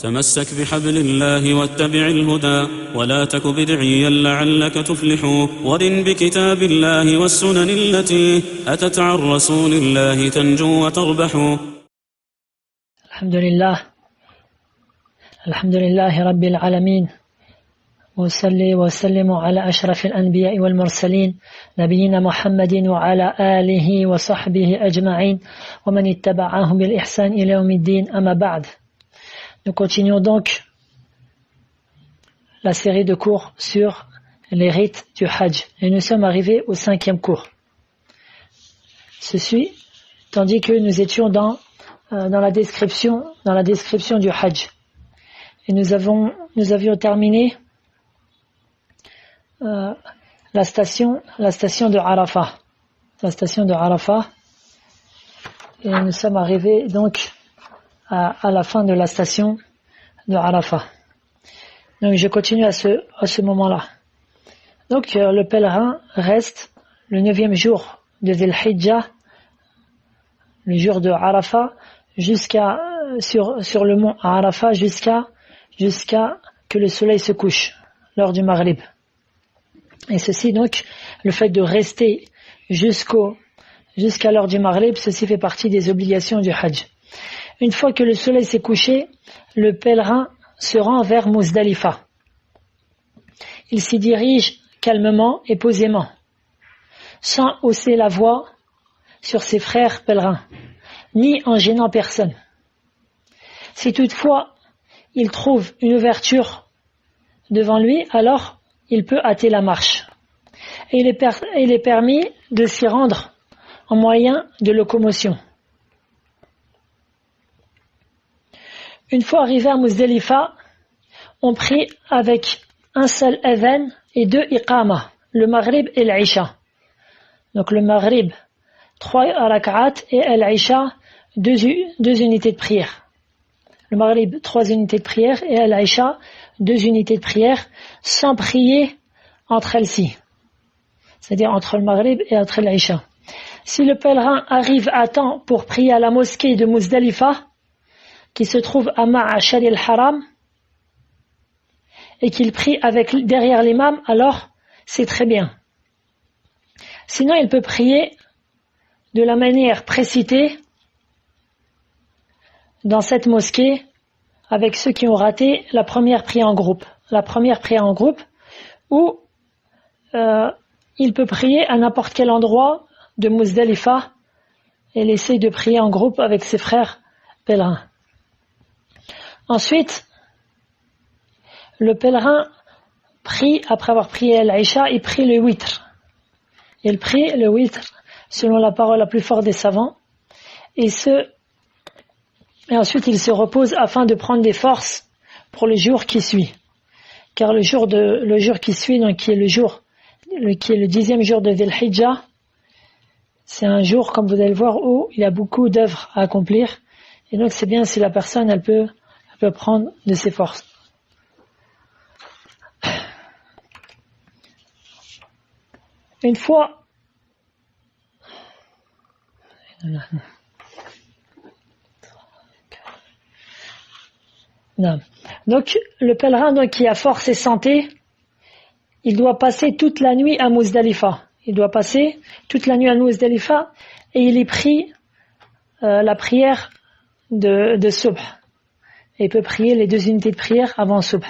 تمسك بحبل الله واتبع الهدى ولا تك بدعيا لعلك تفلح ورن بكتاب الله والسنن التي أتت عن رسول الله تنجو وتربح. الحمد لله رب العالمين، وصلي وسلم على أشرف الأنبياء والمرسلين نبينا محمد وعلى آله وصحبه أجمعين ومن اتبعهم بالإحسان إلى يوم الدين. أما بعد. Nous continuons donc la série de cours sur les rites du Hajj et nous sommes arrivés au 5e cours. Ceci, tandis que nous étions dans la description du Hajj et nous avions terminé la station de Arafat, et nous sommes arrivés donc à la fin de la station de Arafat. Donc je continue à ce moment-là. Donc le pèlerin reste le 9e jour de Dhul Hijjah, le jour de Arafat, sur le mont Arafat jusqu'à que le soleil se couche lors du Maghrib. Et ceci donc, le fait de rester jusqu'à l'heure du Maghrib, ceci fait partie des obligations du Hajj. Une fois que le soleil s'est couché, le pèlerin se rend vers Muzdalifa. Il s'y dirige calmement et posément, sans hausser la voix sur ses frères pèlerins, ni en gênant personne. Si toutefois il trouve une ouverture devant lui, alors il peut hâter la marche. Et il est permis de s'y rendre en moyen de locomotion. Une fois arrivé à Muzdalifa, on prie avec un seul adhan et 2 iqama, le Maghrib et l'Isha. Donc le Maghrib, 3 rak'at et l'Isha, 2 unités de prière. Le Maghrib, 3 unités de prière et l'Isha, 2 unités de prière, sans prier entre elles-ci. C'est-à-dire entre le Maghrib et entre l'Isha. Si le pèlerin arrive à temps pour prier à la mosquée de Muzdalifa, qui se trouve à Ma'ashar al-Haram, et qu'il prie derrière l'imam, alors c'est très bien. Sinon, il peut prier de la manière précitée dans cette mosquée avec ceux qui ont raté la première prière en groupe. Ou il peut prier à n'importe quel endroit de Muzdalifa et il essaie de prier en groupe avec ses frères pèlerins. Ensuite, le pèlerin prie, après avoir prié l'Aïcha, il prie le witr. Il prie le witr selon la parole la plus forte des savants. Et ensuite, il se repose afin de prendre des forces pour le jour qui suit. Car le jour qui suit, donc qui est le 10e jour de Dhul Hijjah, c'est un jour, comme vous allez le voir, où il y a beaucoup d'œuvres à accomplir. Et donc, c'est bien si la personne, elle peut prendre de ses forces. Une fois donc le pèlerin qui a force et santé, il doit passer toute la nuit à Muzdalifa. Et il y prie la prière de Subh. Et il peut prier les 2 unités de prière avant Subh.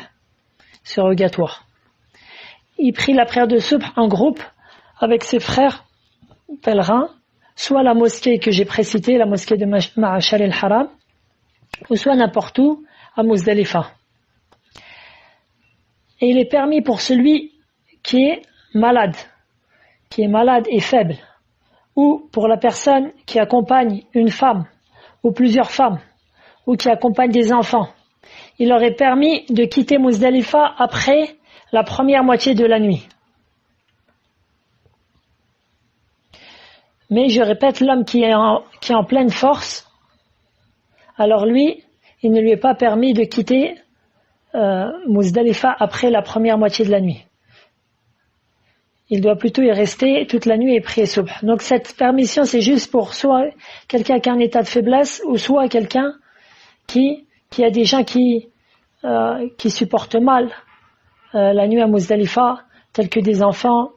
C'est rogatoire. Il prie la prière de Subh en groupe avec ses frères pèlerins, soit la mosquée que j'ai précitée, la mosquée de Ma'ashar al-Haram, ou soit n'importe où à Muzdalifa. Et il est permis pour celui qui est malade et faible, ou pour la personne qui accompagne une femme ou plusieurs femmes, ou qui accompagne des enfants, il leur est permis de quitter Muzdalifa après la première moitié de la nuit. Mais je répète, l'homme qui est en pleine force, alors lui, il ne lui est pas permis de quitter Muzdalifa après la première moitié de la nuit. Il doit plutôt y rester toute la nuit et prier Subh. Donc cette permission, c'est juste pour soit quelqu'un qui a un état de faiblesse, ou soit quelqu'un qui a des gens qui qui supportent mal la nuit à Muzdalifa, tels que des enfants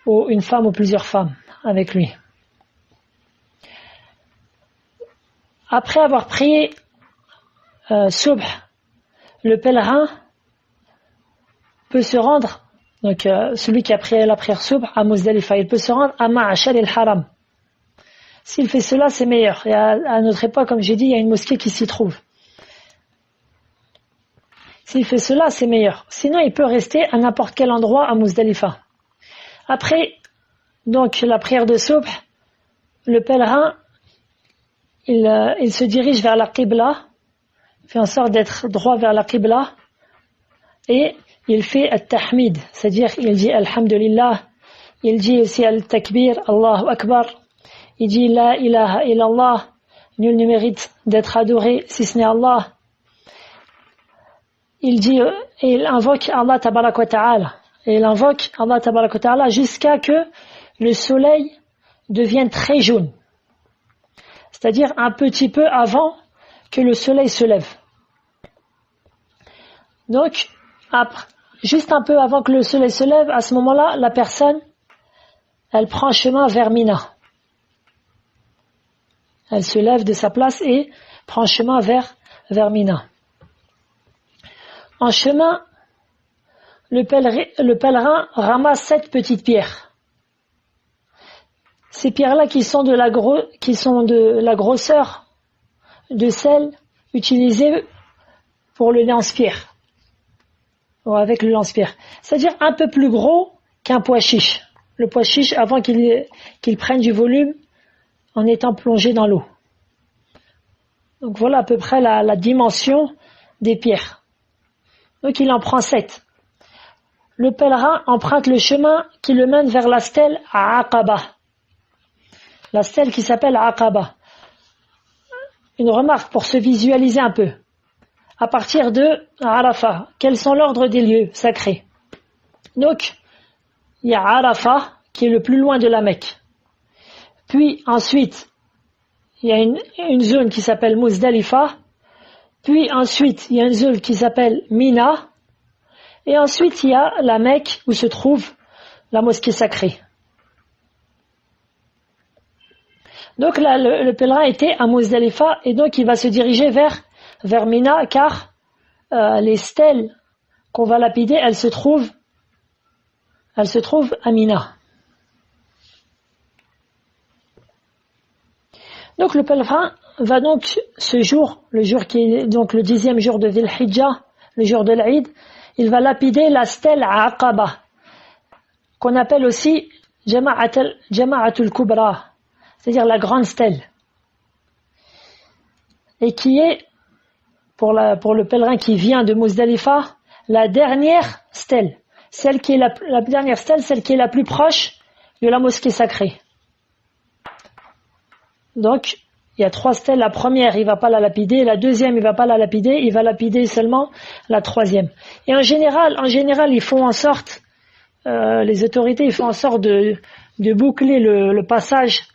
ou une femme ou plusieurs femmes avec lui. Après avoir prié Subh, le pèlerin peut se rendre, donc celui qui a prié la prière Subh à Muzdalifa, il peut se rendre à Ma'ashar el-Haram. S'il fait cela, c'est meilleur. Et à notre époque, comme j'ai dit, il y a une mosquée qui s'y trouve. S'il fait cela, c'est meilleur. Sinon, il peut rester à n'importe quel endroit à Muzdalifa. Après, donc, la prière de Subh, le pèlerin, il se dirige vers la Qibla, fait en sorte d'être droit vers la Qibla, et il fait At-Tahmid, c'est-à-dire il dit Alhamdulillah, il dit aussi Al-Takbir, Allahu Akbar, il dit La ilaha illallah, nul ne mérite d'être adoré si ce n'est Allah. Il dit, et il invoque Allah Tabarak wa Ta'ala, et il invoque Allah Tabarak wa Ta'ala jusqu'à que le soleil devienne très jaune, c'est-à-dire un petit peu avant que le soleil se lève. Donc, juste un peu avant que le soleil se lève, à ce moment-là, la personne, elle prend chemin vers Mina. Elle se lève de sa place et prend chemin vers Mina. En chemin, le pèlerin ramasse 7 petites pierres. Ces pierres-là qui sont de la grosseur de celle utilisée pour le lance-pierre, ou avec le lance-pierre. C'est-à-dire un peu plus gros qu'un pois chiche. Le pois chiche avant qu'il prenne du volume en étant plongé dans l'eau. Donc voilà à peu près la dimension des pierres. Donc il en prend 7. Le pèlerin emprunte le chemin qui le mène vers la stèle à Aqaba. La stèle qui s'appelle Aqaba. Une remarque pour se visualiser un peu. À partir de Arafat, quels sont l'ordre des lieux sacrés? Donc, il y a Arafat qui est le plus loin de la Mecque. Puis ensuite, il y a une zone qui s'appelle Muzdalifa. Puis ensuite, il y a une zone qui s'appelle Mina. Et ensuite, il y a la Mecque où se trouve la mosquée sacrée. Donc là, le pèlerin était à Muzdalifa et donc il va se diriger vers Mina car les stèles qu'on va lapider, elles se trouvent à Mina. Donc le pèlerin va donc ce jour, le jour qui est donc le 10e jour de Dhul Hijjah, le jour de l'Aïd, il va lapider la stèle à Aqaba, qu'on appelle aussi Jama'atul Kubra, c'est-à-dire la grande stèle, et qui est, pour le pèlerin qui vient de Muzdalifa, la dernière stèle, celle qui est la dernière stèle, celle qui est la plus proche de la mosquée sacrée. Donc, il y a 3 stèles. La première, il va pas la lapider. La deuxième, il va pas la lapider. Il va lapider seulement la 3e. Et en général, ils font en sorte, les autorités, ils font en sorte de boucler le passage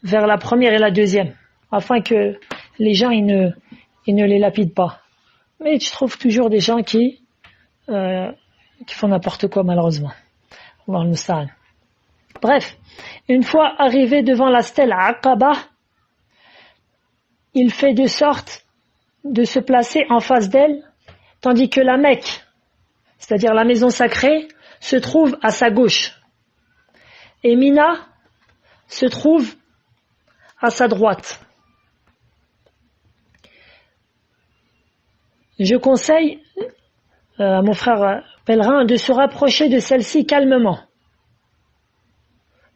vers la première et la deuxième, afin que les gens, ils ne les lapident pas. Mais tu trouves toujours des gens qui font n'importe quoi, malheureusement. Allah al-Musta'an. Bref, une fois arrivé devant la stèle à Aqaba, il fait de sorte de se placer en face d'elle, tandis que la Mecque, c'est-à-dire la maison sacrée, se trouve à sa gauche. Et Mina se trouve à sa droite. Je conseille à mon frère pèlerin de se rapprocher de celle-ci calmement.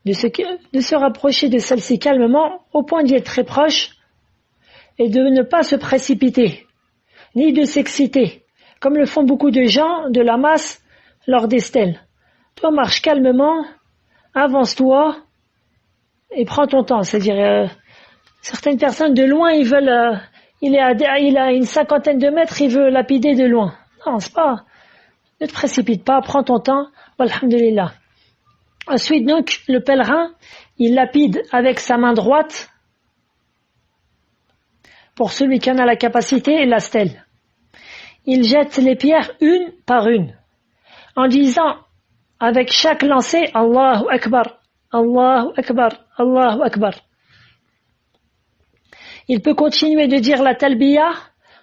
De se rapprocher de celle-ci calmement au point d'y être très proche et de ne pas se précipiter, ni de s'exciter, comme le font beaucoup de gens de la masse lors des stèles. Toi, marche calmement, avance-toi et prends ton temps. C'est-à-dire, certaines personnes de loin, ils veulent, il a une 50aine de mètres, il veut lapider de loin. Non, c'est pas. Ne te précipite pas, prends ton temps. Alhamdulillah. Ensuite, donc, le pèlerin, il lapide avec sa main droite, pour celui qui en a la capacité, la stèle. il jette les pierres une par une, en disant avec chaque lancer Allahu Akbar, Allahu Akbar, Allahu Akbar. Il peut continuer de dire la talbiya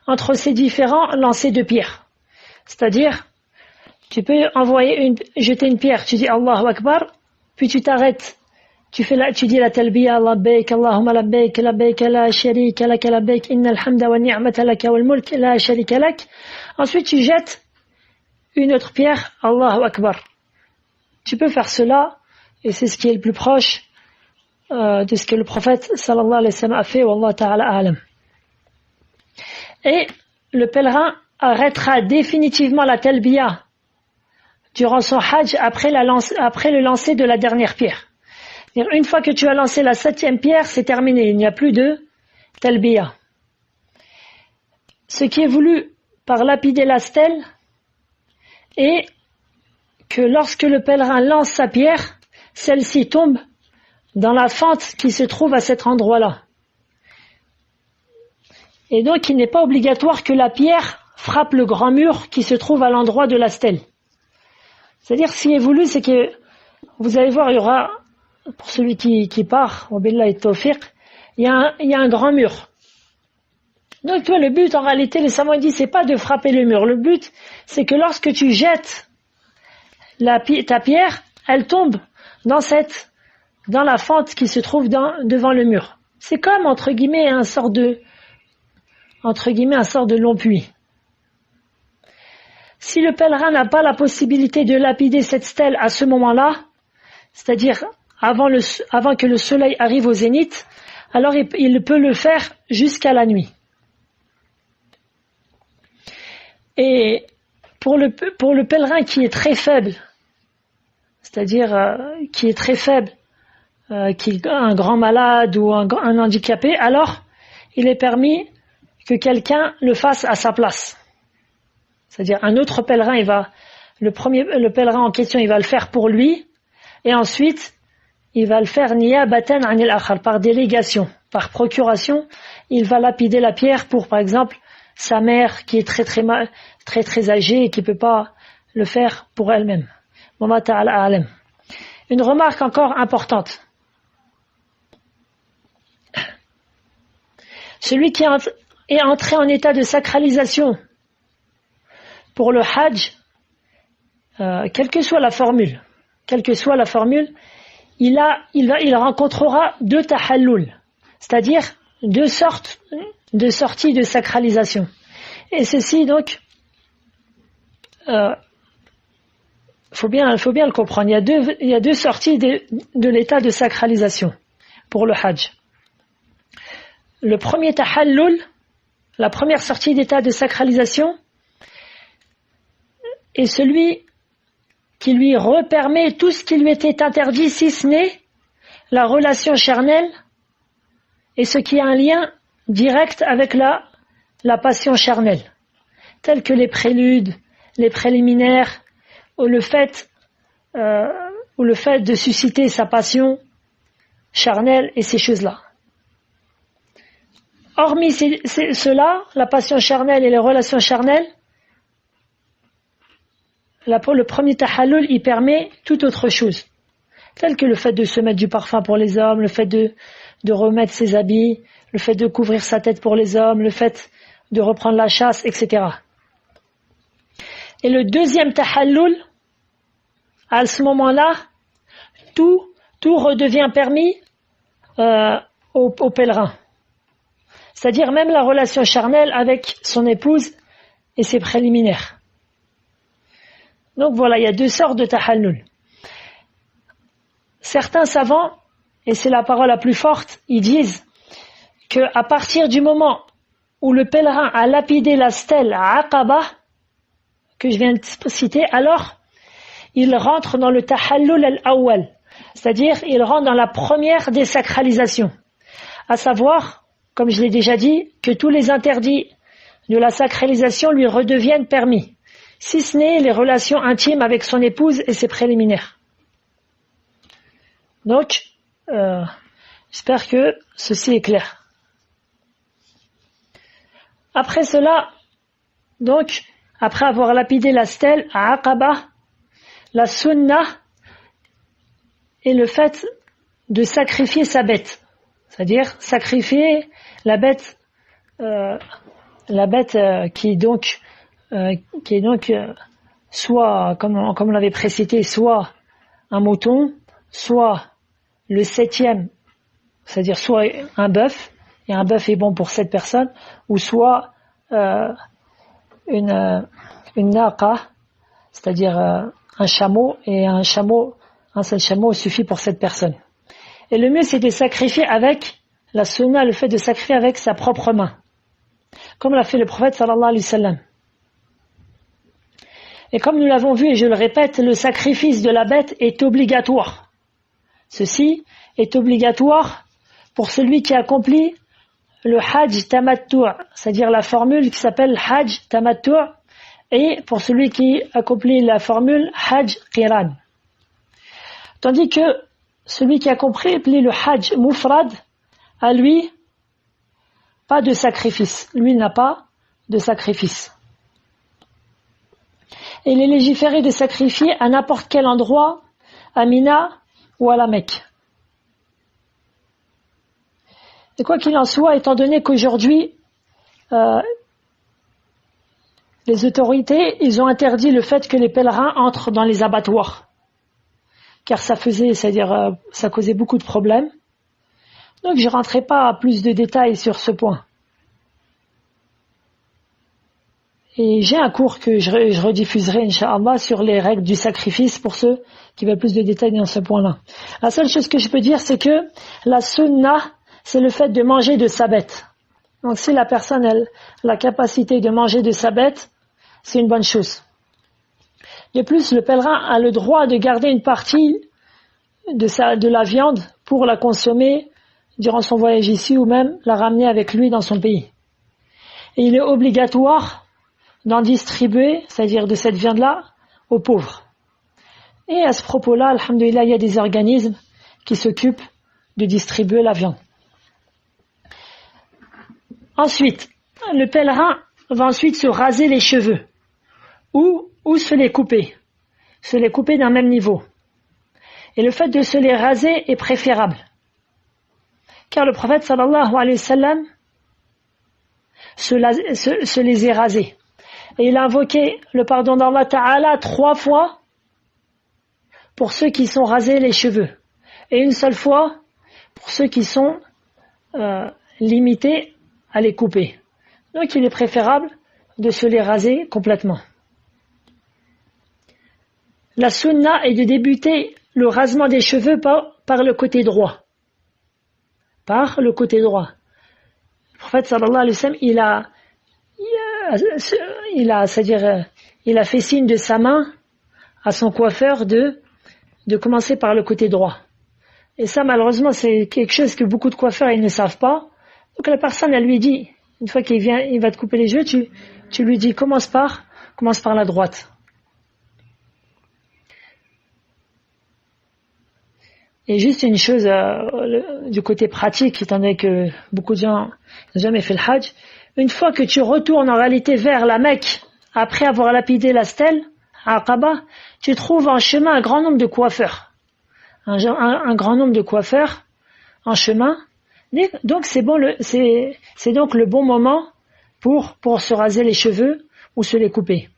entre ces différents lancers de pierres. C'est-à-dire, tu peux jeter une pierre, tu dis Allahu Akbar, puis tu t'arrêtes. Tu dis la talbiya, labbaik, Allahumma labbaik, labbaik la sharika lak, labbaik, innal hamda wa ni'mata lak wal mulk la sharika lak. Ensuite, tu jettes une autre pierre, Allahu Akbar. Tu peux faire cela, et c'est ce qui est le plus proche de ce que le prophète sallallahu alayhi wa sallam a fait, wallahu ta'ala a'lam. Et le pèlerin arrêtera définitivement la talbiya durant son hajj après le lancer de la dernière pierre. Une fois que tu as lancé la 7e pierre, c'est terminé, il n'y a plus de talbiya. Ce qui est voulu par lapider la stèle est que lorsque le pèlerin lance sa pierre, celle-ci tombe dans la fente qui se trouve à cet endroit-là. Et donc, il n'est pas obligatoire que la pierre frappe le grand mur qui se trouve à l'endroit de la stèle. C'est-à-dire, ce qui est voulu, c'est que, vous allez voir, il y aura, pour celui qui part, wabillahi tawfiq, il y a un grand mur. Donc, toi, le but, en réalité, les savants disent, c'est pas de frapper le mur. Le but, c'est que lorsque tu jettes ta pierre, elle tombe dans la fente qui se trouve devant le mur. C'est comme, entre guillemets, un sort de long puits. Si le pèlerin n'a pas la possibilité de lapider cette stèle à ce moment-là, c'est-à-dire avant que le soleil arrive au zénith, alors il peut le faire jusqu'à la nuit. Et pour le pèlerin qui est très faible, c'est-à-dire qui est très faible, qui est un grand malade ou un handicapé, alors il est permis que quelqu'un le fasse à sa place. C'est-à-dire un autre pèlerin, le pèlerin en question, il va le faire pour lui, et ensuite il va le faire niyabatan anil akhar, par délégation, par procuration, il va lapider la pierre pour, par exemple, sa mère qui est très âgée et qui peut pas le faire pour elle-même. Wallahu ta'ala a'lam. Une remarque encore importante. Celui qui est entré en état de sacralisation pour le hajj, quelle que soit la formule, il rencontrera deux tahallul, c'est-à-dire deux sorties de sacralisation. Et ceci donc, faut bien le comprendre. Il y a deux sorties de l'état de sacralisation pour le hajj. Le premier tahallul, la première sortie d'état de sacralisation, est celui qui lui repermet tout ce qui lui était interdit, si ce n'est la relation charnelle et ce qui a un lien direct avec la passion charnelle, tels que les préludes, les préliminaires, ou le fait de susciter sa passion charnelle et ces choses-là. Hormis cela, la passion charnelle et les relations charnelles, le premier tahallul, il permet toute autre chose, tel que le fait de se mettre du parfum pour les hommes, le fait de remettre ses habits, le fait de couvrir sa tête pour les hommes, le fait de reprendre la chasse, etc. Et le deuxième tahallul, à ce moment-là, tout redevient permis au pèlerin. C'est-à-dire même la relation charnelle avec son épouse et ses préliminaires. Donc voilà, il y a deux sortes de tahallul. Certains savants, et c'est la parole la plus forte, ils disent qu'à partir du moment où le pèlerin a lapidé la stèle à Aqaba, que je viens de citer, alors il rentre dans le tahallul al-awwal, c'est-à-dire il rentre dans la première des sacralisations, à savoir, comme je l'ai déjà dit, que tous les interdits de la sacralisation lui redeviennent permis, si ce n'est les relations intimes avec son épouse et ses préliminaires. Donc, j'espère que ceci est clair. Après cela, Donc, après avoir lapidé la stèle à Aqaba, la sunna est le fait de sacrifier sa bête. C'est-à-dire sacrifier la bête qui est donc soit, comme on l'avait précité, soit un mouton, soit le 7e, c'est-à-dire soit un bœuf, et un bœuf est bon pour 7 personnes, ou soit une naqa, c'est-à-dire un chameau, et un seul chameau suffit pour 7 personnes. Et le mieux, c'est de sacrifier avec la sunna, le fait de sacrifier avec sa propre main, comme l'a fait le prophète sallallahu alayhi wa sallam. Et comme nous l'avons vu, et je le répète, le sacrifice de la bête est obligatoire. Ceci est obligatoire pour celui qui accomplit le hajj tamattu', c'est-à-dire la formule qui s'appelle hajj tamattu', et pour celui qui accomplit la formule hajj qiran. Tandis que celui qui accomplit le hajj mufrad, à lui, pas de sacrifice. Lui n'a pas de sacrifice. Et il est légiféré de sacrifier à n'importe quel endroit, à Mina ou à la Mecque. Et quoi qu'il en soit, étant donné qu'aujourd'hui, les autorités, ils ont interdit le fait que les pèlerins entrent dans les abattoirs. Car ça causait beaucoup de problèmes. Donc je ne rentrerai pas à plus de détails sur ce point. Et j'ai un cours que je rediffuserai, Inch'Allah, sur les règles du sacrifice pour ceux qui veulent plus de détails dans ce point-là. La seule chose que je peux dire, c'est que la sunna, c'est le fait de manger de sa bête. Donc si la personne a la capacité de manger de sa bête, c'est une bonne chose. De plus, le pèlerin a le droit de garder une partie de la viande pour la consommer durant son voyage ici ou même la ramener avec lui dans son pays. Et il est obligatoire d'en distribuer, c'est-à-dire de cette viande-là, aux pauvres. Et à ce propos-là, alhamdoulilah, il y a des organismes qui s'occupent de distribuer la viande. Ensuite, le pèlerin va ensuite se raser les cheveux ou se les couper. Se les couper d'un même niveau. Et le fait de se les raser est préférable. Car le prophète sallallahu alayhi wa sallam se les est rasés. Et il a invoqué le pardon d'Allah Ta'ala 3 fois pour ceux qui sont rasés les cheveux. Et une seule fois pour ceux qui sont limités à les couper. Donc il est préférable de se les raser complètement. La sunna est de débuter le rasement des cheveux par le côté droit. Par le côté droit. Le prophète sallallahu alayhi wa sallam, il a fait signe de sa main à son coiffeur de commencer par le côté droit. Et ça, malheureusement, c'est quelque chose que beaucoup de coiffeurs ils ne savent pas. Donc la personne, elle lui dit, une fois qu'il vient, il va te couper les cheveux, tu lui dis, commence par la droite. Et juste une chose du côté pratique, étant donné que beaucoup de gens n'ont jamais fait le hajj, une fois que tu retournes en réalité vers la Mecque, après avoir lapidé la stèle, à Aqaba, tu trouves en chemin un grand nombre de coiffeurs. Un grand nombre de coiffeurs en chemin. Donc c'est donc le bon moment pour se raser les cheveux ou se les couper.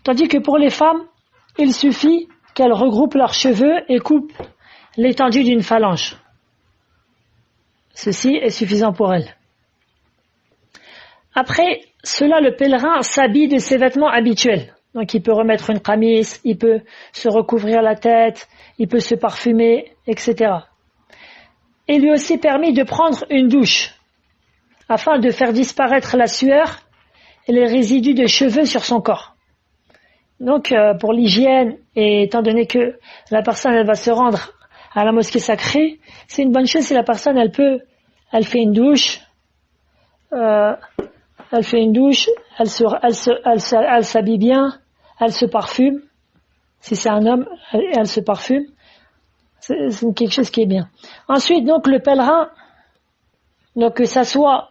Tandis que pour les femmes, il suffit qu'elles regroupent leurs cheveux et coupent l'étendue d'une phalange. Ceci est suffisant pour elles. Après cela, le pèlerin s'habille de ses vêtements habituels. Donc il peut remettre une qamis, il peut se recouvrir la tête, il peut se parfumer, etc. Et il lui est aussi permis de prendre une douche, afin de faire disparaître la sueur et les résidus de cheveux sur son corps. Donc pour l'hygiène, et étant donné que la personne elle va se rendre à la mosquée sacrée, c'est une bonne chose si la personne elle fait une douche, elle s'habille bien, elle se parfume. Si c'est un homme, elle se parfume. C'est quelque chose qui est bien. Ensuite, donc le pèlerin, donc que ça soit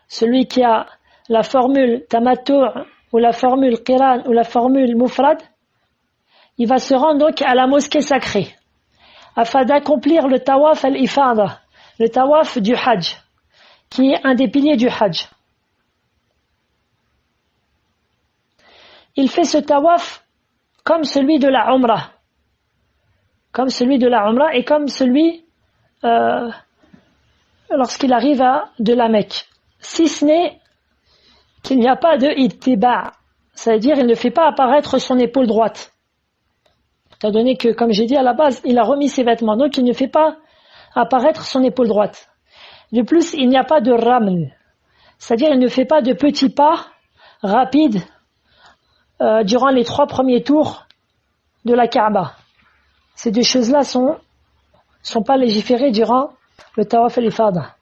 celui qui a la formule tamattu' ou la formule qiran ou la formule mufrad, il va se rendre donc à la mosquée sacrée afin d'accomplir le tawaf al-ifada, le tawaf du hajj, qui est un des piliers du hajj. Il fait ce tawaf comme celui de la umrah, et comme celui lorsqu'il arrive de la Mecque, si ce n'est qu'il n'y a pas de ittiba', c'est-à-dire il ne fait pas apparaître son épaule droite, étant donné que, comme j'ai dit à la base, il a remis ses vêtements, donc il ne fait pas apparaître son épaule droite. De plus, il n'y a pas de raml, c'est-à-dire il ne fait pas de petits pas rapides durant les 3 premiers tours de la Kaaba. Ces deux choses-là sont pas légiférées durant le tawaf al-ifada.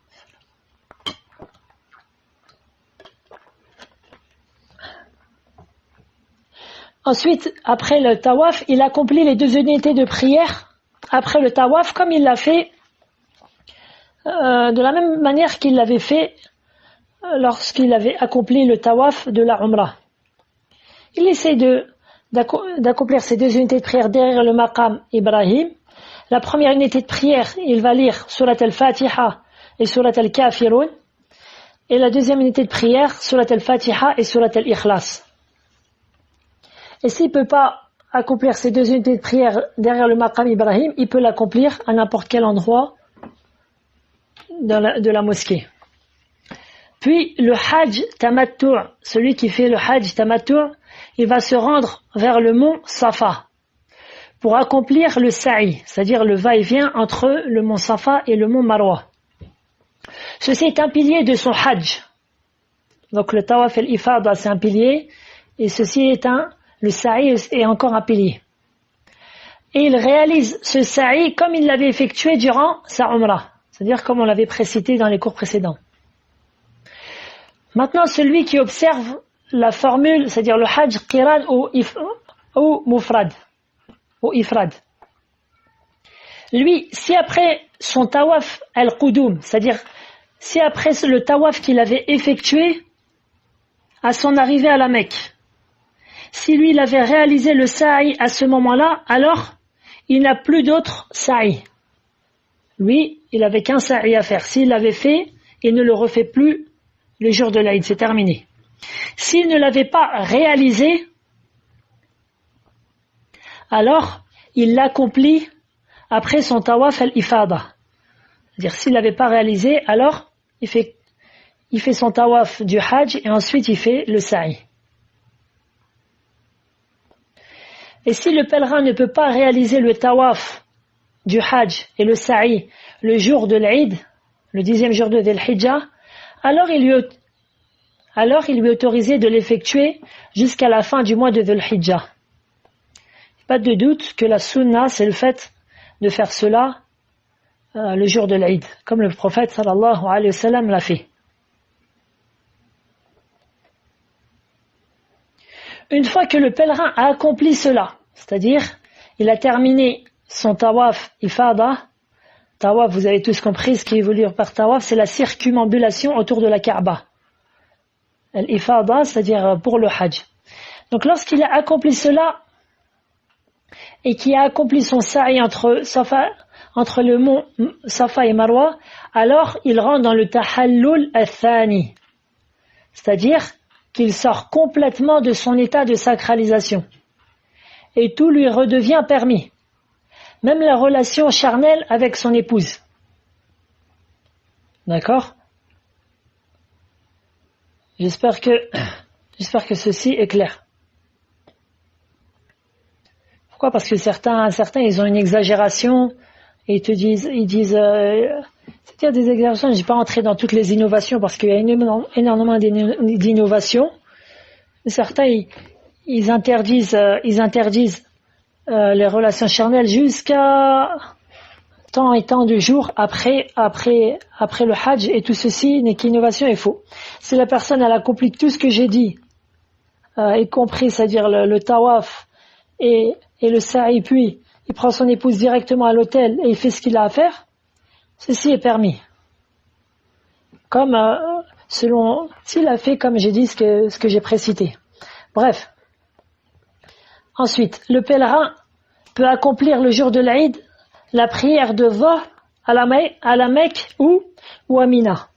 Ensuite, après le tawaf, il accomplit les 2 unités de prière après le tawaf, comme il l'a fait de la même manière qu'il l'avait fait lorsqu'il avait accompli le tawaf de la umrah. Il essaie d'accomplir ces 2 unités de prière derrière le maqam Ibrahim. La première unité de prière, il va lire Surat al-Fatiha et Surat al-Kafirun. Et la deuxième unité de prière, Surat al-Fatiha et Surat al-Ikhlas. Et s'il ne peut pas accomplir ces 2 unités de prière derrière le maqam Ibrahim, il peut l'accomplir à n'importe quel endroit de la mosquée. Puis le hajj tamattu', celui qui fait le hajj tamattu', il va se rendre vers le mont Safa pour accomplir le sa'i, c'est-à-dire le va-et-vient entre le mont Safa et le mont Marwa. Ceci est un pilier de son hajj. Donc le tawaf al-ifada, c'est un pilier, et ceci est le sa'i est encore un pilier. Et il réalise ce sa'i comme il l'avait effectué durant sa umrah, c'est-à-dire comme on l'avait précité dans les cours précédents. Maintenant, celui qui observe la formule, c'est-à-dire le hajj qiran ou mufrad, ou ifrad. Lui, si après son tawaf al-qudum, c'est-à-dire si après le tawaf qu'il avait effectué à son arrivée à la Mecque, si lui il avait réalisé le sa'i à ce moment-là, alors il n'a plus d'autre sa'i. Lui, il n'avait qu'un sa'i à faire. S'il l'avait fait, il ne le refait plus le jour de l'Aïd, c'est terminé. S'il ne l'avait pas réalisé, alors il l'accomplit après son tawaf al-ifada. C'est-à-dire s'il ne l'avait pas réalisé, alors il fait son tawaf du hajj et ensuite il fait le sa'i. Et si le pèlerin ne peut pas réaliser le tawaf du hajj et le sa'i le jour de l'Aïd, le 10e jour de Dhul Hijjah, alors il lui est autorisé de l'effectuer jusqu'à la fin du mois de Dhul Hijjah. Pas de doute que la sunna, c'est le fait de faire cela le jour de l'Aïd, comme le prophète sallallahu alayhi wa sallam l'a fait. Une fois que le pèlerin a accompli cela, c'est-à-dire il a terminé son tawaf ifada, tawaf, vous avez tous compris ce qui est voulu par tawaf, c'est la circumambulation autour de la Kaaba. L'ifada, c'est-à-dire pour le hajj. Donc lorsqu'il a accompli cela, et qu'il a accompli son sa'i entre le mont Safa et Marwa, alors il rentre dans le tahallul al-thani, c'est-à-dire qu'il sort complètement de son état de sacralisation. Et tout lui redevient permis. Même la relation charnelle avec son épouse. D'accord ? J'espère que ceci est clair. Pourquoi ? Parce que certains, ils ont une exagération et ils disent, c'est-à-dire des exagérations. Je ne vais pas entrer dans toutes les innovations parce qu'il y a énormément d'innovations. Certains, ils interdisent les relations charnelles jusqu'à tant et tant de jours après le hajj, et tout ceci n'est qu'innovation et faux. Si la personne elle accomplit tout ce que j'ai dit, y compris, c'est-à-dire le tawaf et le sa'i, puis il prend son épouse directement à l'hôtel et il fait ce qu'il a à faire, ceci est permis. Comme s'il a fait comme j'ai dit ce que j'ai précité. Bref. Ensuite, le pèlerin peut accomplir le jour de l'Aïd la prière de Dhuhr à la Mecque ou à Mina.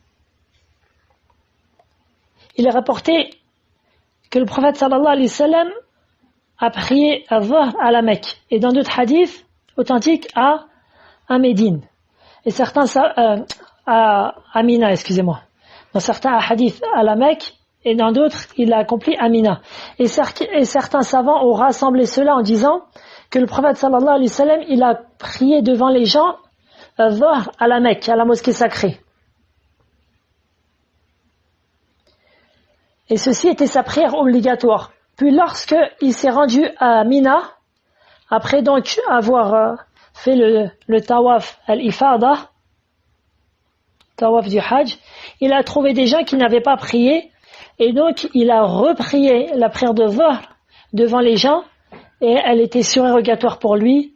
Il est rapporté que le prophète sallallahu alayhi wa sallam a prié à Dhuhr à la Mecque et dans d'autres hadiths authentiques à Médine et certains à Mina, excusez-moi. Dans certains hadiths à la Mecque et dans d'autres il a accompli à Mina. Et certains savants ont rassemblé cela en disant que le prophète sallallahu alayhi wa sallam il a prié devant les gens à Dhuhr à la Mecque, à la mosquée sacrée. Et ceci était sa prière obligatoire. Puis lorsque il s'est rendu à Mina, après donc avoir fait le tawaf al-ifada, tawaf du Hajj, il a trouvé des gens qui n'avaient pas prié, et donc il a reprié la prière de Dhuhr devant les gens, et elle était surérogatoire pour lui,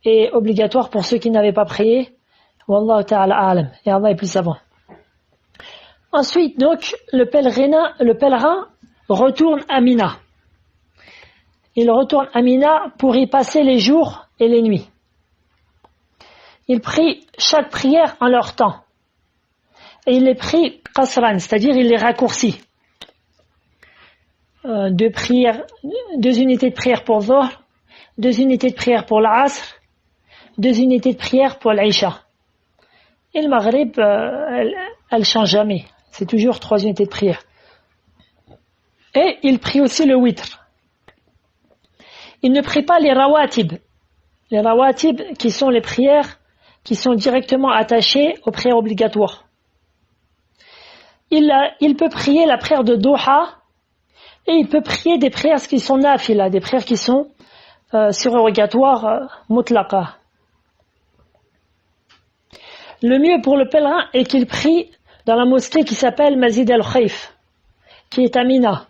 et obligatoire pour ceux qui n'avaient pas prié. Wallahu ta'ala a'lam, et Allah est plus savant. Ensuite, donc, le pèlerin retourne à Mina. Il retourne à Mina pour y passer les jours et les nuits. Il prie chaque prière en leur temps. Et il les prie qasran, c'est-à-dire il les raccourcit. Deux unités de prière pour Dhuhr, 2 unités de prière pour l'Asr, 2 unités de prière pour l'Aïcha. Et le Maghrib, elle change jamais. C'est toujours 3 unités de prière. Et il prie aussi le witr. Il ne prie pas les rawatib. Les rawatib qui sont les prières qui sont directement attachées aux prières obligatoires. Il peut prier la prière de Duha et il peut prier des prières qui sont nafila, des prières qui sont surérogatoires, mutlaqa. Le mieux pour le pèlerin est qu'il prie dans la mosquée qui s'appelle Masjid al-Khayf, qui est à Mina.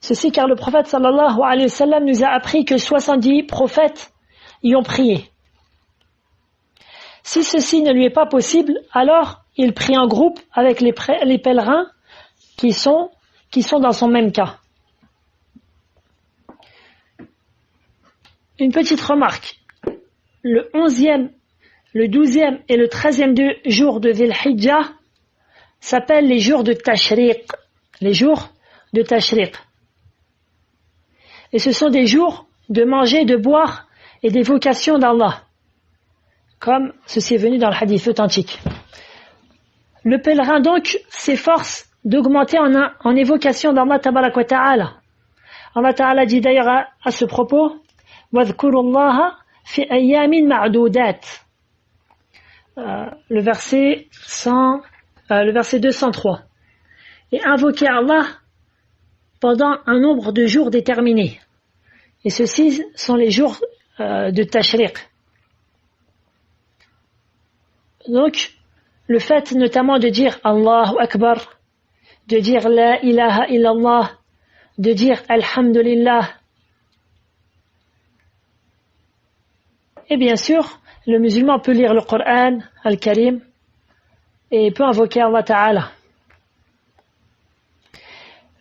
Ceci car le prophète sallallahu alayhi wa sallam nous a appris que 70 prophètes y ont prié. Si ceci ne lui est pas possible, alors il prie en groupe avec les pèlerins qui sont dans son même cas. Une petite remarque. Le 11e, le 12e et le 13e jour de Dhul Hijjah s'appellent les jours de Tashriq. Les jours de Tashriq. Et ce sont des jours de manger, de boire et d'évocation d'Allah. Comme ceci est venu dans le hadith authentique. Le pèlerin donc s'efforce d'augmenter en évocation d'Allah tabarak wa ta'ala. Allah ta'ala dit d'ailleurs à ce propos وَاذْكُرُوا اللَّهَ فِي أَيَّامٍ مَعْدُودَاتٍ. Le verset 203. Et invoquer Allah pendant un nombre de jours déterminés. Et ceux-ci sont les jours de Tashriq. Donc, le fait notamment de dire Allahu Akbar, de dire La ilaha illallah, de dire Alhamdulillah. Et bien sûr, le musulman peut lire le Coran, Al-Karim, et peut invoquer Allah Ta'ala.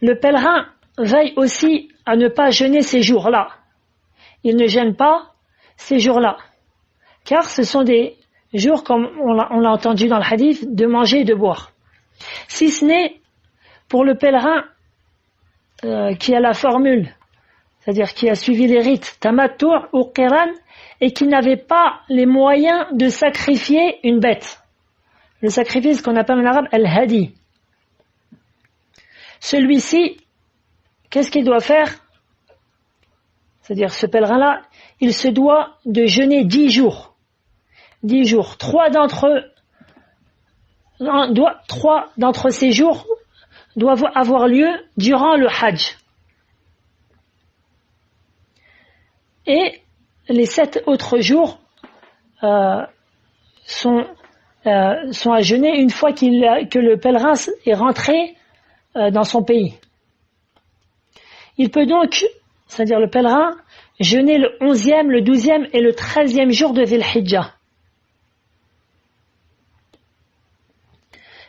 Le pèlerin veille aussi à ne pas jeûner ces jours-là. Il ne jeûne pas ces jours-là. Car ce sont des jours, comme on l'a entendu dans le hadith, de manger et de boire. Si ce n'est pour le pèlerin qui a la formule, c'est-à-dire qui a suivi les rites tamattu' ou qiran, et qui n'avait pas les moyens de sacrifier une bête. Le sacrifice qu'on appelle en arabe al-hadi. Celui-ci, qu'est-ce qu'il doit faire? C'est-à-dire ce pèlerin-là, il se doit de jeûner 10 jours. 10 jours. 3 d'entre ces jours doivent avoir lieu durant le Hajj. Et les 7 autres jours sont à jeûner une fois que le pèlerin est rentré dans son pays. Il peut donc, c'est-à-dire le pèlerin, jeûner le 11e, le 12e et le 13e jour de Dhul Hijjah.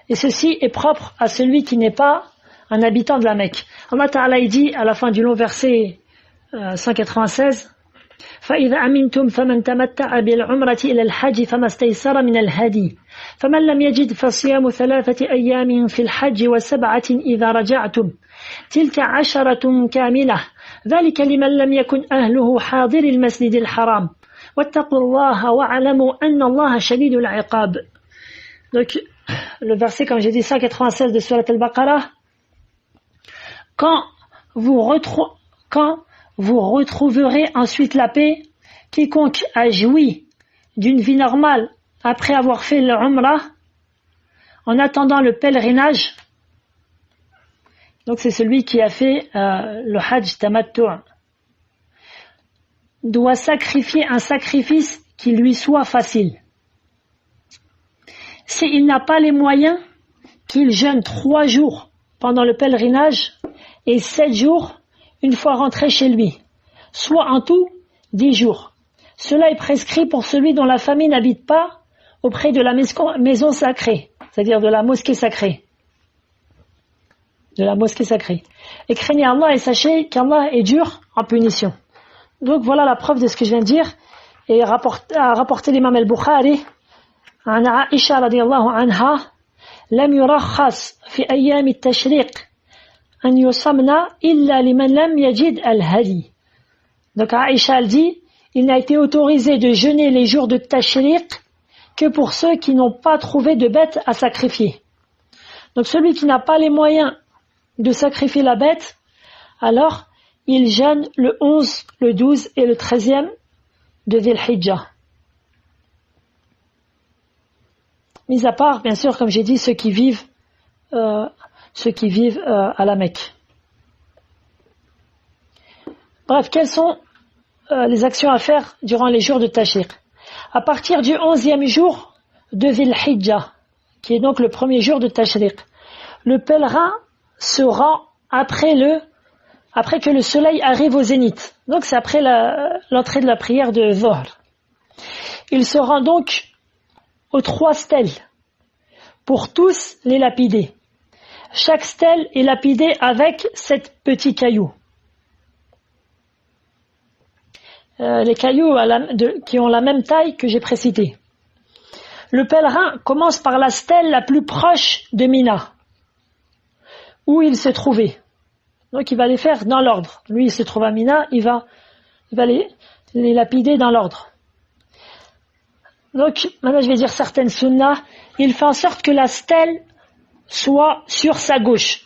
Et ceci est propre à celui qui n'est pas un habitant de la Mecque. Allah Ta'ala dit à la fin du long verset 196, فَإِذَا أَمِنْتُمْ فَمَنْ تَمَتَّعَ بِالْعُمْرَةِ إِلَى الْحَجِّ فَمَا اسْتَيْسَرَ مِنَ الْهَدِيِ فَمَنْ لَمْ يَجِدْ فَصِيَامُ 3 أيام في الحج و7 إذا رجعتم تلك 10 كاملة ذلك لمن لم يكن أهله حاضر المسجد الحرام واتقوا الله واعلموا أن الله شديد العقاب. Donc, le verset, comme j'ai dit, 196 de Surat Al-Baqarah, quand vous retrouverez ensuite la paix, quiconque a joui d'une vie normale après avoir fait le Umrah, en attendant le pèlerinage, donc c'est celui qui a fait le Hajj Tamattu', doit sacrifier un sacrifice qui lui soit facile. S'il n'a pas les moyens, qu'il jeûne 3 jours pendant le pèlerinage et 7 jours une fois rentré chez lui, soit en tout 10 jours. Cela est prescrit pour celui dont la famille n'habite pas auprès de la maison sacrée, c'est-à-dire de la mosquée sacrée. De la mosquée sacrée. Et craignez Allah et sachez qu'Allah est dur en punition. Donc voilà la preuve de ce que je viens de dire. Et a rapporté l'imam al-Bukhari عن عائشة رضي الله عنها لم يرخص في أيام التشريق أن يصمن إلا لمن لم يجد الهدي. Donc Aïcha elle dit, il n'a été autorisé de jeûner les jours de Tashriq que pour ceux qui n'ont pas trouvé de bête à sacrifier. Donc celui qui n'a pas les moyens de sacrifier la bête, alors il jeûne le 11, le 12 et le 13e de Dhil Hijjah. Mis à part, bien sûr, comme j'ai dit, ceux qui vivent à la Mecque. Bref, quelles sont les actions à faire durant les jours de Tashriq? À partir du 11e jour de Dhil Hijjah, qui est donc le premier jour de Tashriq, le pèlerin se rend après que le soleil arrive au zénith. Donc c'est après l'entrée de la prière de Dhuhr. Il se rend donc aux 3 stèles pour tous les lapider. Chaque stèle est lapidée avec 7 petits cailloux. Les cailloux qui ont la même taille que j'ai précité. Le pèlerin commence par la stèle la plus proche de Mina, où il se trouvait. Donc il va les faire dans l'ordre. Lui il se trouve à Mina, il va les lapider dans l'ordre. Donc maintenant je vais dire certaines sunnas. Il fait en sorte que la stèle soit sur sa gauche.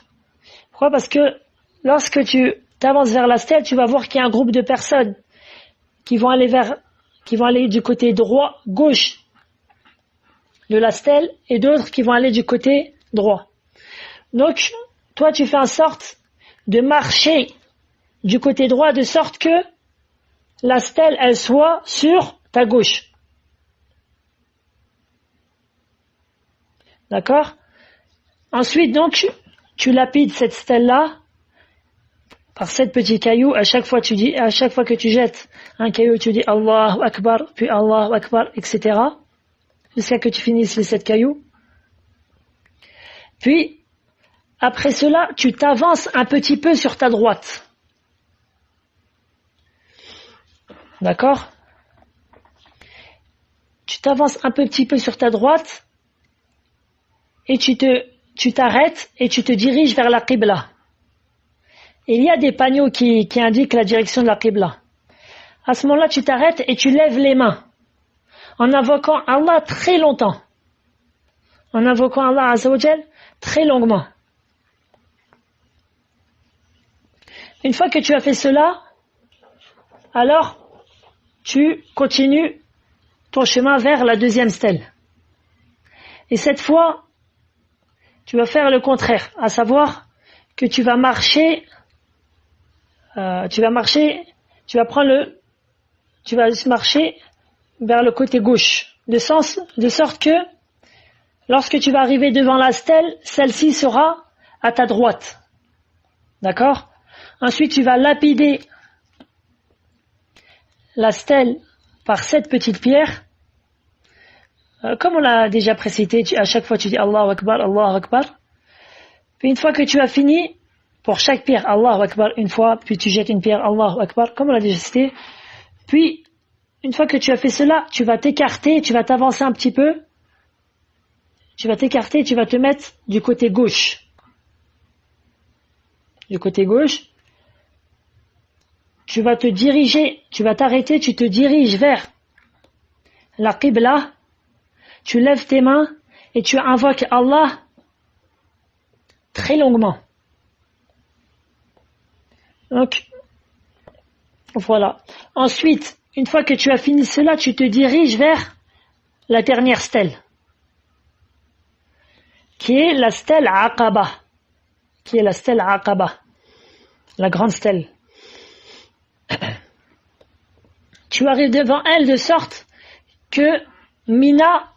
Pourquoi? Parce que lorsque tu t'avances vers la stèle, tu vas voir qu'il y a un groupe de personnes qui vont aller du côté gauche de la stèle et d'autres qui vont aller du côté droit. Donc toi tu fais en sorte de marcher du côté droit de sorte que la stèle elle soit sur ta gauche. D'accord? Ensuite donc tu lapides cette stèle là par 7 petits cailloux. À chaque fois que tu jettes un caillou, tu dis Allahu Akbar, puis Allahu Akbar, etc. jusqu'à que tu finisses les 7 cailloux. Puis après cela, tu t'avances un petit peu sur ta droite. D'accord? Tu t'avances un petit peu sur ta droite et tu t'arrêtes et tu te diriges vers la Qibla. Et il y a des panneaux qui indiquent la direction de la Qibla. À ce moment-là, tu t'arrêtes et tu lèves les mains en invoquant Allah très longtemps. En invoquant Allah Azza wa Jal très longuement. Une fois que tu as fait cela, alors tu continues ton chemin vers la 2e stèle. Et cette fois, tu vas faire le contraire, à savoir que tu vas marcher vers le côté gauche, de sorte que lorsque tu vas arriver devant la stèle, celle-ci sera à ta droite. D'accord? Ensuite, tu vas lapider la stèle par 7 petites pierres Comme on l'a déjà précité, à chaque fois tu dis Allahu Akbar, Allahu Akbar. Puis une fois que tu as fini, pour chaque pierre, Allahu Akbar une fois, puis tu jettes une pierre, Allahu Akbar, comme on l'a déjà cité. Puis, une fois que tu as fait cela, tu vas t'écarter, tu vas t'avancer un petit peu. Tu vas t'écarter, tu vas te mettre du côté gauche. Du côté gauche. Tu vas te diriger, tu vas t'arrêter, tu te diriges vers la Qibla. Tu lèves tes mains et tu invoques Allah très longuement. Donc, voilà. Ensuite, une fois que tu as fini cela, tu te diriges vers la dernière stèle, qui est la stèle Aqaba, la grande stèle. Tu arrives devant elle de sorte que Mina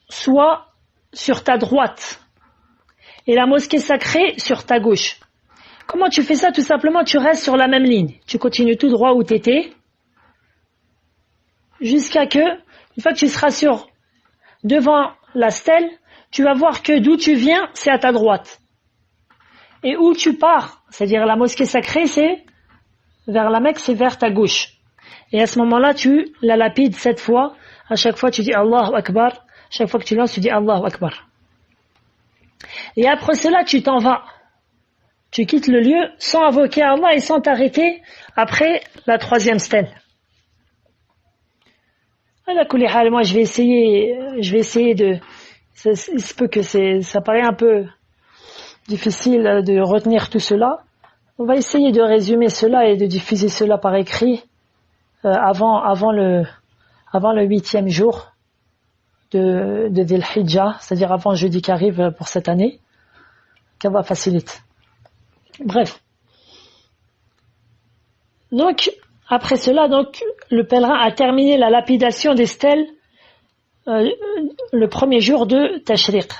soit sur ta droite et la mosquée sacrée sur ta gauche. Comment tu fais ça? Tout simplement, tu restes sur la même ligne. Tu continues tout droit où tu étais, jusqu'à que, une fois que tu seras devant la stèle, tu vas voir que d'où tu viens, c'est à ta droite. Et où tu pars, c'est-à-dire la mosquée sacrée, c'est vers la Mecque, c'est vers ta gauche. Et à ce moment-là, tu la lapides 7 fois. À chaque fois, tu dis Allahu Akbar. Chaque fois que tu lances, tu dis Allahu Akbar. Et après cela, tu t'en vas. Tu quittes le lieu sans invoquer Allah et sans t'arrêter après la 3e stèle. Moi, je vais essayer de... Il se peut que ça paraît un peu difficile de retenir tout cela. On va essayer de résumer cela et de diffuser cela par écrit avant le 8e jour de Dhul Hijjah, c'est-à-dire avant jeudi qui arrive pour cette année, qu'Allah facilite. Bref. Donc, après cela, le pèlerin a terminé la lapidation des stèles le premier jour de Tashriq.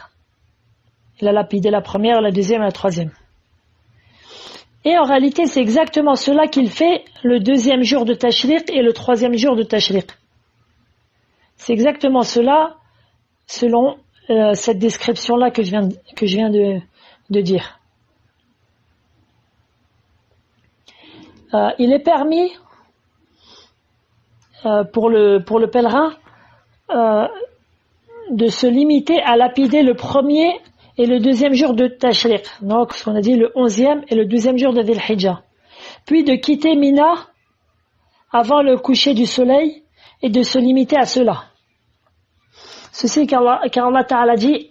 Il a lapidé la première, la deuxième et la troisième. Et en réalité, c'est exactement cela qu'il fait le 2e jour de Tashriq et le 3e jour de Tashriq. C'est exactement cela, selon cette description-là que je viens de dire. Il est permis pour le pèlerin de se limiter à lapider le 1er et le 2e jour de Tashriq, donc ce qu'on a dit le 11e et le 12e jour de Dhul Hijjah, puis de quitter Mina avant le coucher du soleil et de se limiter à cela. Ceci car Allah Ta'ala dit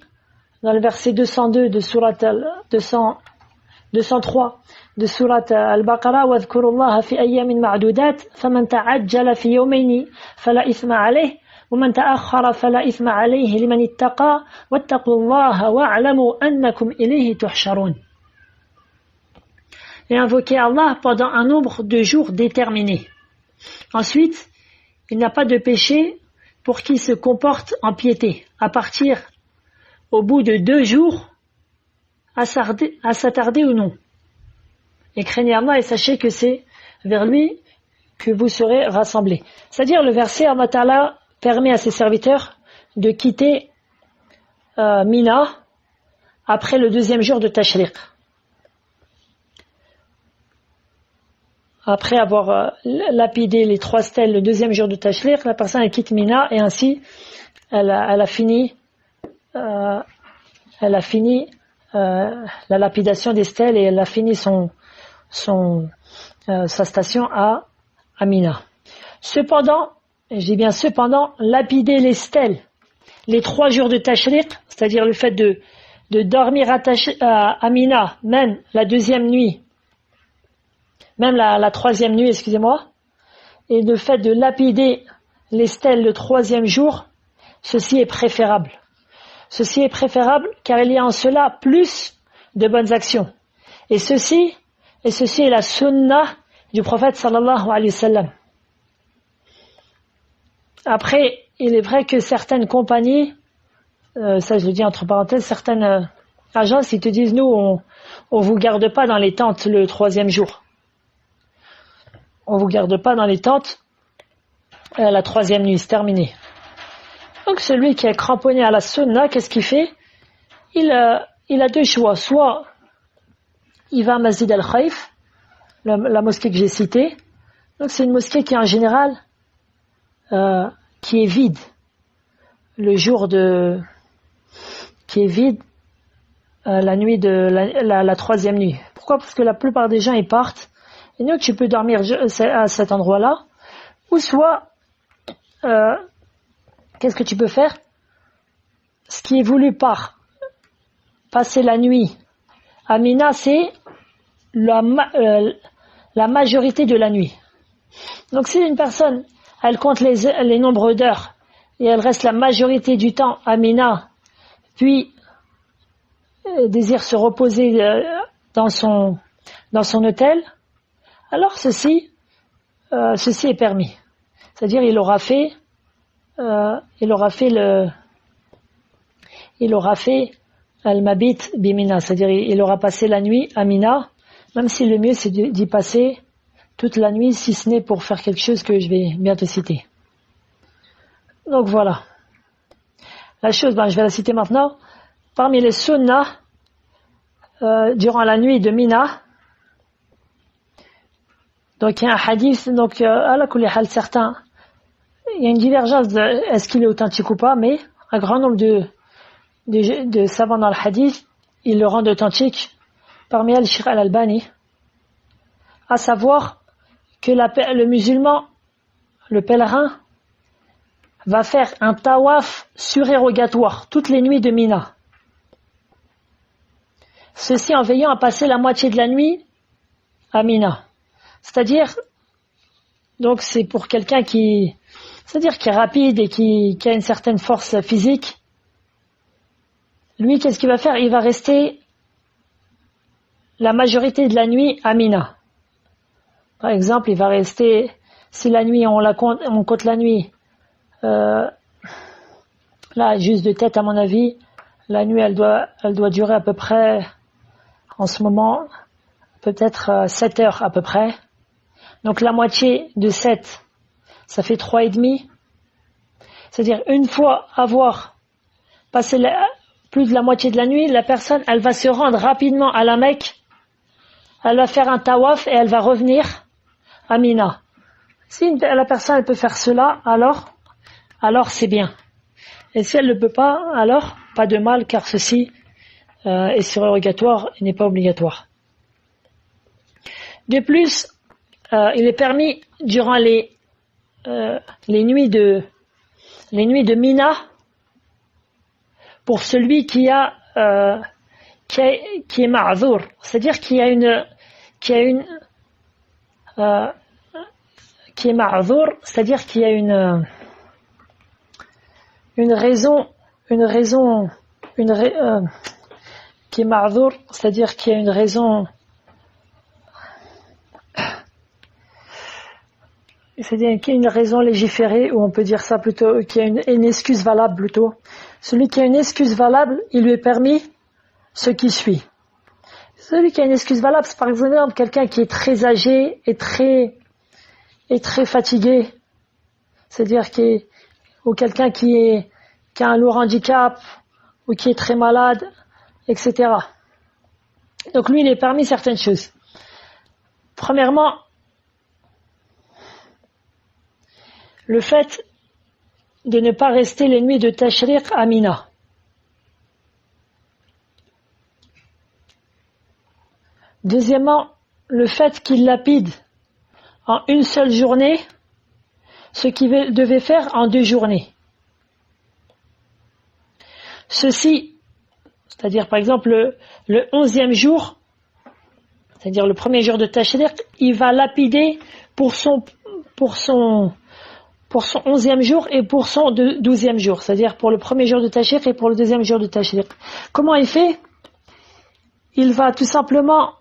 dans le verset 202 de Surat 203 de Surat Al-Baqarah وَاذْكُرُوا اللَّهَ فِي أَيَّامٍ مَعْدُودَاتٍ فَمَنْ تَعَجَّلَ فِي يَوْمَيْنِ فَلَا إِثْمَ عَلَيْهِ وَمَنْ تَأَخَّرَ فَلَا إِثْمَ عَلَيْهِ لِمَنِ اتَّقَى وَاتَّقُوا اللَّهَ وَاعْلَمُوا أَنَّكُمْ إِلَيْهِ تُحْشَرُونَ. Et invoquer Allah pendant un nombre de jours déterminé. Ensuite, il n'y a pas de péché pour qui se comporte en piété, à partir au bout de 2 jours, à s'attarder ou non. Et craignez Allah et sachez que c'est vers lui que vous serez rassemblés. C'est-à-dire le verset Allah Ta'ala permet à ses serviteurs de quitter Mina après le 2e jour de Tashriq. Après avoir lapidé les 3 stèles le 2e jour de Tashriq, la personne elle quitte Mina et ainsi elle a fini la lapidation des stèles et elle a fini sa station à Mina. Cependant, je dis bien cependant, lapider les stèles les 3 jours de Tashriq, c'est-à-dire le fait de dormir à Mina, même la 2e nuit, même la 3e nuit, excusez-moi, et le fait de lapider les stèles le 3e jour, ceci est préférable. Ceci est préférable car il y a en cela plus de bonnes actions. Et ceci est la sunna du prophète sallallahu alayhi wa sallam. Après, il est vrai que certaines compagnies, ça je le dis entre parenthèses, certaines agences, ils te disent, nous, on vous garde pas dans les tentes le 3e jour. On vous garde pas dans les tentes la 3e nuit, c'est terminé. Donc celui qui est cramponné à la sunna, qu'est-ce qu'il fait? Il a deux choix. Soit il va à Masjid al-Khaif, la mosquée que j'ai citée. Donc c'est une mosquée qui en général qui est vide le jour qui est vide la nuit de la troisième nuit. Pourquoi? Parce que la plupart des gens ils partent. Et donc tu peux dormir à cet endroit-là. Ou soit qu'est-ce que tu peux faire? Ce qui est voulu par passer la nuit à Mina, c'est la majorité de la nuit. Donc si une personne, elle compte les nombres d'heures et elle reste la majorité du temps à Mina, puis désire se reposer dans son hôtel, alors ceci est permis. C'est-à-dire il aura fait al-mabit bimina, c'est-à-dire il aura passé la nuit à Mina, même si le mieux c'est d'y passer toute la nuit, si ce n'est pour faire quelque chose que je vais bientôt citer. Donc voilà. La chose, je vais la citer maintenant. Parmi les sunnahs, durant la nuit de Mina, donc il y a un hadith, donc à la kulli hal, certains, il y a une divergence de est-ce qu'il est authentique ou pas, mais un grand nombre de savants dans le hadith, ils le rendent authentique, parmi elles Sheikh al-Albani, à savoir que le musulman, le pèlerin, va faire un tawaf surérogatoire toutes les nuits de Mina. Ceci en veillant à passer la moitié de la nuit à Mina. C'est-à-dire, donc c'est pour quelqu'un qui est rapide et qui a une certaine force physique. Lui, qu'est-ce qu'il va faire? Il va rester la majorité de la nuit à Mina. Par exemple, il va rester, si la nuit, on compte la nuit, là, juste de tête à mon avis, la nuit, elle doit durer à peu près, en ce moment, peut-être 7 heures à peu près. Donc la moitié de 7, ça fait 3,5. C'est-à-dire, une fois avoir passé plus de la moitié de la nuit, la personne, elle va se rendre rapidement à la Mecque, elle va faire un tawaf et elle va revenir à Mina. Si la personne elle peut faire cela, alors c'est bien. Et si elle ne peut pas, alors pas de mal, car ceci est surérogatoire et n'est pas obligatoire. De plus, il est permis durant les nuits de Mina, pour celui qui est ma'zour, c'est-à-dire qui est ma'zour, c'est-à-dire qu'il y a une raison qui est ma'zour, c'est-à-dire qu'il y a une raison, c'est-à-dire qu'il y a une raison légiférée, ou on peut dire ça plutôt, qu'il y a une excuse valable plutôt. Celui qui a une excuse valable, il lui est permis ce qui suit. Celui qui a une excuse valable, c'est par exemple quelqu'un qui est très âgé et très fatigué, c'est-à-dire ou quelqu'un qui a un lourd handicap, ou qui est très malade, etc. Donc lui, il est permis certaines choses. Premièrement, le fait de ne pas rester les nuits de Tashriq à Mina. Deuxièmement, le fait qu'il lapide en une seule journée ce qu'il devait faire en 2 journées. Ceci, c'est-à-dire par exemple le 11e jour, c'est-à-dire le premier jour de Tashriq, il va lapider pour son 11e jour et pour son 12e jour, c'est-à-dire pour le premier jour de Tashriq et pour le 2e jour de Tashriq. Comment il fait? Il va tout simplement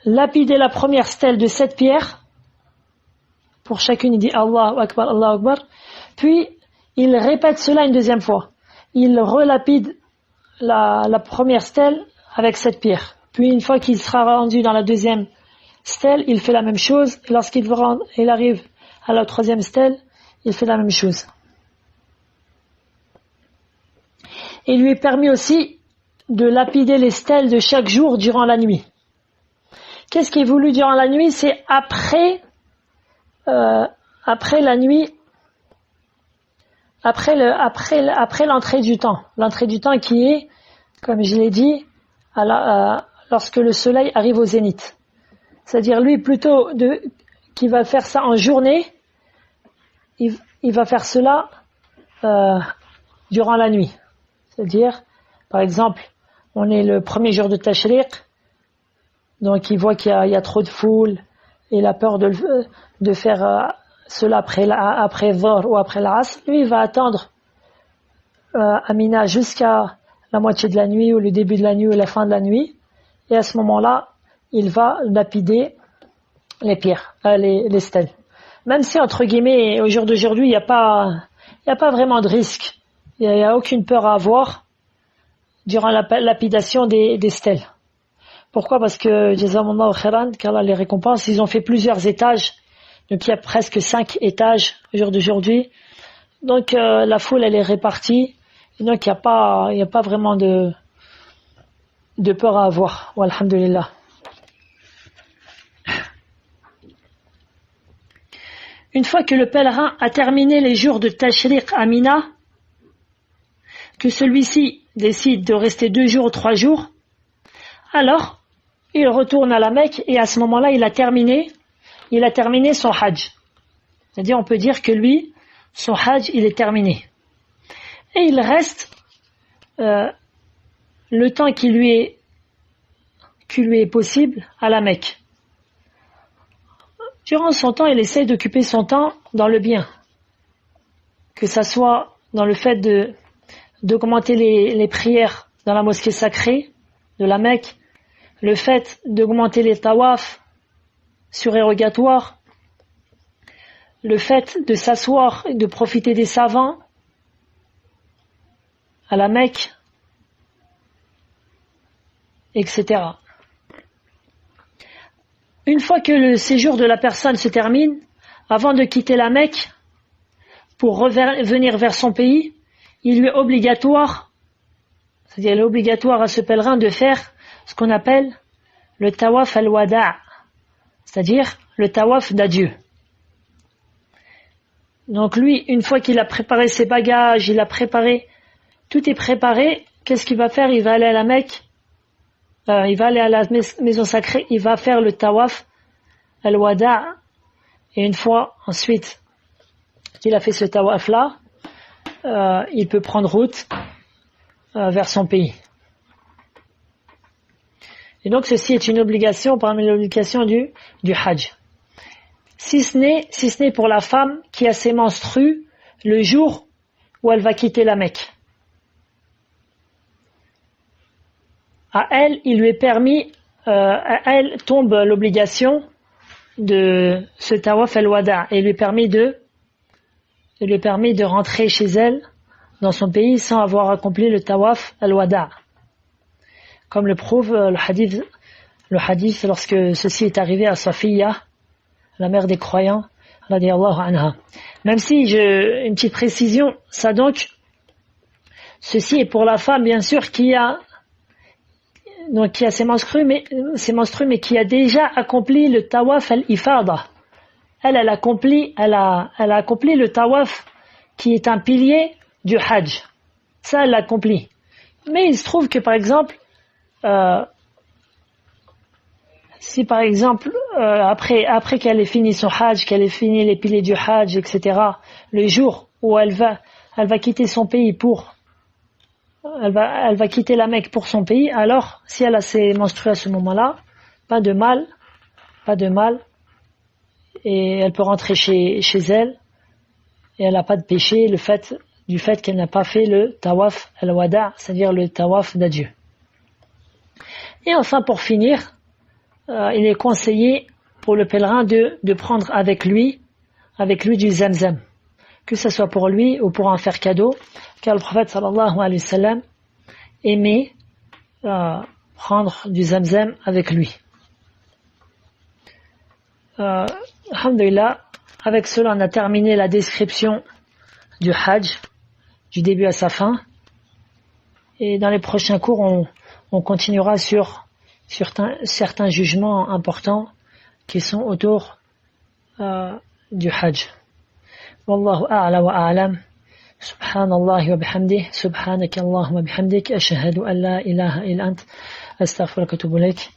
lapider la première stèle de 7 pierres. Pour chacune, il dit Allahu Akbar, Allahu Akbar. Puis, il répète cela une deuxième fois. Il relapide la première stèle avec 7 pierres. Puis, une fois qu'il sera rendu dans la deuxième stèle, il fait la même chose. Et lorsqu'il arrive à la 3e stèle, il fait la même chose. Et il lui est permis aussi de lapider les stèles de chaque jour durant la nuit. Qu'est-ce qui est voulu durant la nuit? C'est après la nuit, après l'entrée du temps. L'entrée du temps qui est, comme je l'ai dit, lorsque le soleil arrive au zénith. C'est-à-dire lui plutôt qui va faire ça en journée, il va faire cela durant la nuit. C'est-à-dire, par exemple, on est le premier jour de Tashriq, donc il voit qu'il y a trop de foule, et il a peur de faire cela après Dhuhr ou après l'Asr. Lui, il va attendre Amina jusqu'à la moitié de la nuit, ou le début de la nuit, ou la fin de la nuit, et à ce moment-là, il va lapider les pierres, les stèles. Même si, entre guillemets, au jour d'aujourd'hui, il n'y a pas vraiment de risque. Il n'y a aucune peur à avoir durant la lapidation des stèles. Pourquoi? Parce que, Jazakumullahu khairan, qu'Allah les récompense, ils ont fait plusieurs étages. Donc il y a presque 5 étages au jour d'aujourd'hui. Donc la foule, elle est répartie. Et donc il n'y a pas vraiment de peur à avoir. Walhamdulillah. Une fois que le pèlerin a terminé les jours de Tashriq à Mina, que celui-ci décide de rester 2 jours ou 3 jours, alors il retourne à la Mecque et à ce moment-là, il a terminé son hajj. C'est-à-dire, on peut dire que lui, son hajj, il est terminé. Et il reste le temps qui lui est possible à la Mecque. Durant son temps, il essaie d'occuper son temps dans le bien. Que ça soit dans le fait d'augmenter les prières dans la mosquée sacrée de la Mecque, le fait d'augmenter les tawaf surérogatoires, le fait de s'asseoir et de profiter des savants à la Mecque, etc. Une fois que le séjour de la personne se termine, avant de quitter la Mecque pour revenir vers son pays, il lui est obligatoire, c'est-à-dire il est obligatoire à ce pèlerin de faire ce qu'on appelle le tawaf al-wada', c'est-à-dire le tawaf d'adieu. Donc lui, une fois qu'il a préparé ses bagages, tout est préparé, qu'est-ce qu'il va faire? Il va aller à la Mecque, il va aller à la maison sacrée, il va faire le tawaf al-wada', et une fois ensuite qu'il a fait ce tawaf-là, il peut prendre route vers son pays. Et donc ceci est une obligation parmi les obligations du hajj. Si ce n'est pour la femme qui a ses menstrues le jour où elle va quitter la Mecque. À elle, il lui est permis, à elle tombe l'obligation de ce tawaf al-wada' et il lui est permis de rentrer chez elle dans son pays sans avoir accompli le tawaf al-wada'. Comme le prouve le hadith lorsque ceci est arrivé à Safiya, la mère des croyants, radiyallahu anha. Même si une petite précision, ça donc, ceci est pour la femme bien sûr qui a ses menstrues, mais qui a déjà accompli le tawaf al-ifada. Elle a accompli le tawaf qui est un pilier du hajj. Ça, elle l'a accompli. Mais il se trouve que par exemple, si par exemple, après qu'elle ait fini son hajj, qu'elle ait fini les piliers du hajj, etc., le jour où elle va quitter son pays elle va quitter la Mecque pour son pays, alors, si elle a ses menstrues à ce moment-là, pas de mal, et elle peut rentrer chez elle, et elle n'a pas de péché du fait qu'elle n'a pas fait le tawaf al-wada', c'est-à-dire le tawaf d'adieu. Et enfin, pour finir, il est conseillé pour le pèlerin de prendre avec lui du zamzam, que ce soit pour lui ou pour en faire cadeau, car le prophète sallallahu alayhi wa sallam aimait prendre du zamzam avec lui. Alhamdulillah, avec cela on a terminé la description du hajj, du début à sa fin. Et dans les prochains cours, on continuera sur certains jugements importants qui sont autour du Hajj. Wallahu a'la wa a'lam. Subhanallah wa bihamdih. Subhanaka Allahumma bihamdik. Ashhadu an la ilaha illa ant. Astaghfiruka wa atubu ilayk.